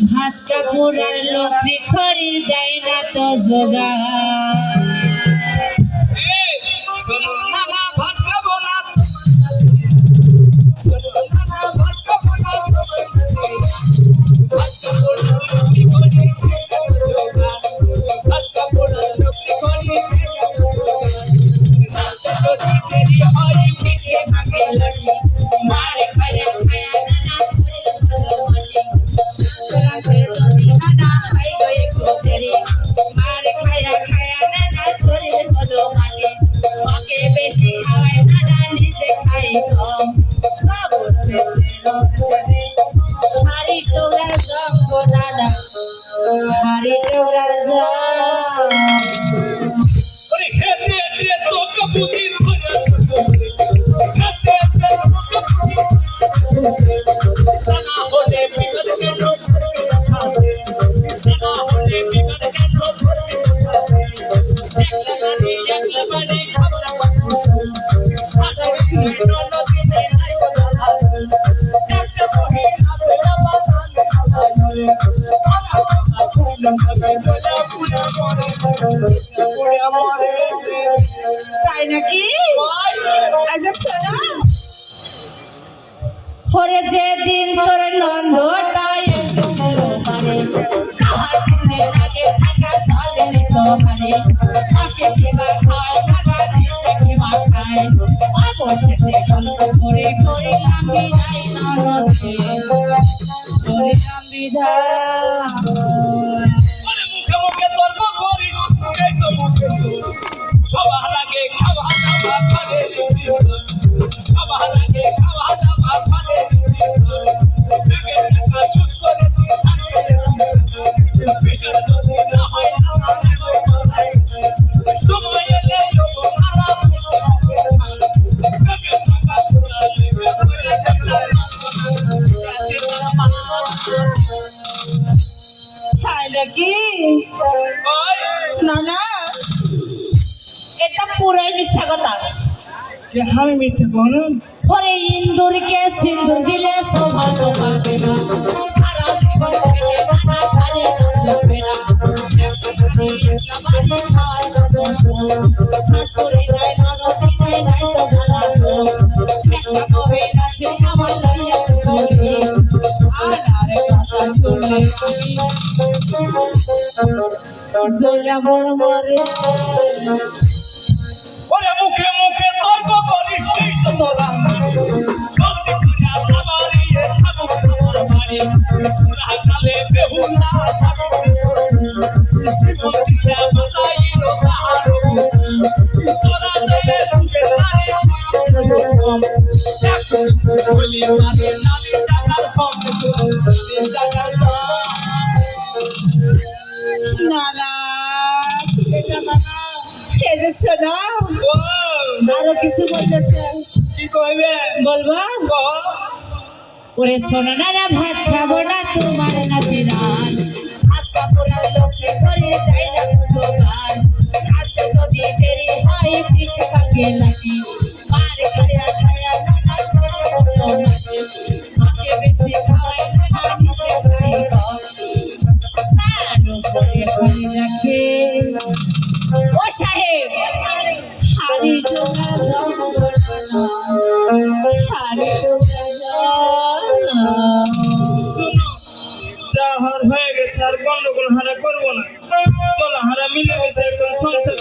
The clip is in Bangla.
ভাত কাপড় আর লকড়ি খড়ির দেয় না তো জোগাড়। শোনো নানা ভাত খাবো না, শোনো নানা ভাত খাবো না, ভাত কাপড় লকড়ি খড়ি ভাত কাপড় লকড়ি খড়ি তেরি হয় পিঠে ভাগে লাঠি মারে খায়া খায়া নানা যদি নানা খাই গয়ে তেরি মারে খায়া খায়া নানা শরীর হলো মাটি। ওকে বেশি খাওয়ায় নানা নিজে খাই কম, হাড়ি টোড়ার জম গো নানা, হাড়ি টোড়ার জম। তাই নাকি? পরে যেদিন তোর নন্দটাই মানে আগে থাকা চলেনি তো মানে তাকে কিবা খায় খানা দিতে কিবা খায় বসেতে গল্প করে করিলাম বিদায় ননদে করিলাম বিদায়। মুখে মুখে তর্ক করিস সবার আগে খাওয়া দাওয়া করে সবার আগে খাওয়া দাওয়া করে নাকি না না, এটা পুরাই মিথ্যা কথা। আমি মিথ্যা কোন পরে ইন্দুরকে সিন্দুর দিলে সৌভাগ্য পাবে না, সারা জীবন থেকে নানা সাজে চলবে না। শাশুড়ি নাই ননদি নাই নাই তো ভালো একটা কবে নাচে আমার লইয়া চলে আনারে কথা শুনে জয়া মর মরে। ওরে মুখে মুখে তর্ক করিস তুই তো তোরা কালে বেহুলা আরো কিছু বলতেছে, কি কইবে বলবা? ওরে শোনো না না, ভাত খাবো না তোমার নাতি রান, ভাত কাপড়ার লোকে করে যাই না দোকান, আজকে যদি দেরি হয় পিঠে ভাগে লাগি মারে খায়া খায়া নানা ছোট নাকি মাকে বেশি খাওয়াই নানা নিজে খাই কম নানু করে করে রাখে। ও সাহেব হাড়ি টোকা জঙ্গল হাড়ি টোকা যাহার হয়ে গেছে আর গন্ডগোল হারা করবো না, চলো হারা মিলে গেছে এখন সংসার।